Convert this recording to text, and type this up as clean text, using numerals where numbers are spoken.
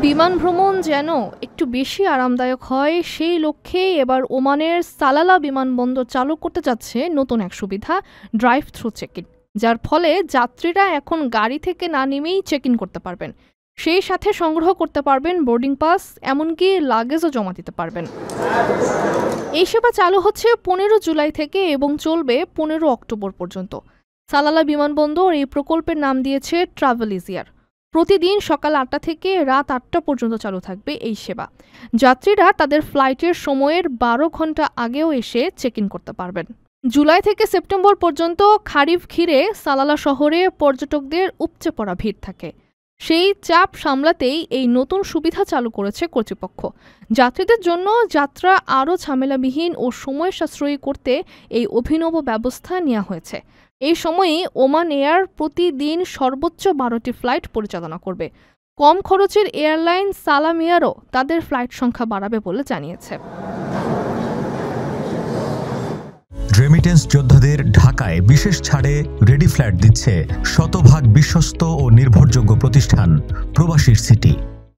বিমান ভ্রমণ যেন একটু বেশি আরামদায়ক হয় সেই লক্ষ্যেই এবার ওমানের সালালা বিমানবন্দর চালু করতে যাচ্ছে নতুন এক সুবিধা, ড্রাইভ থ্রু চেক ইন, যার ফলে যাত্রীরা এখন গাড়ি থেকে না নেমেই চেক ইন করতে পারবেন। সেই সাথে সংগ্রহ করতে পারবেন বোর্ডিং পাস, এমনকি লাগেজও জমা দিতে পারবেন। এই সেবা চালু হচ্ছে 15 জুলাই থেকে এবং চলবে 15 অক্টোবর পর্যন্ত। সালালা বিমানবন্দর এই প্রকল্পের নাম দিয়েছে ট্রাভেল ইজিয়ার। প্রতিদিন সকাল 8টা থেকে রাত 8টা পর্যন্ত চালু থাকবে এই সেবা। যাত্রীরা তাদের ফ্লাইটের সময়ের 12 ঘন্টা আগেও এসে চেক ইন করতে পারবেন। জুলাই থেকে সেপ্টেম্বর পর্যন্ত খারিফ ঘিরে সালালা শহরে পর্যটকদের উপচে পড়া ভিড় থাকে। সেই চাপ সামলাতেই এই নতুন সুবিধা চালু করেছে কর্তৃপক্ষ। যাত্রীদের জন্য যাত্রা আরও ঝামেলাবিহীন ও সময় সাশ্রয়ী করতে এই অভিনব ব্যবস্থা নেওয়া হয়েছে। এই সময়ে ওমান এয়ার প্রতিদিন সর্বোচ্চ 12টি ফ্লাইট পরিচালনা করবে। কম খরচের এয়ারলাইন সালাম এয়ারও তাদের ফ্লাইট সংখ্যা বাড়াবে বলে জানিয়েছে। রেমিটেন্স যোদ্ধাদের ঢাকায় বিশেষ ছাড়ে রেডি ফ্ল্যাট দিচ্ছে শতভাগ বিশ্বস্ত ও নির্ভরযোগ্য প্রতিষ্ঠান প্রবাসীর সিটি।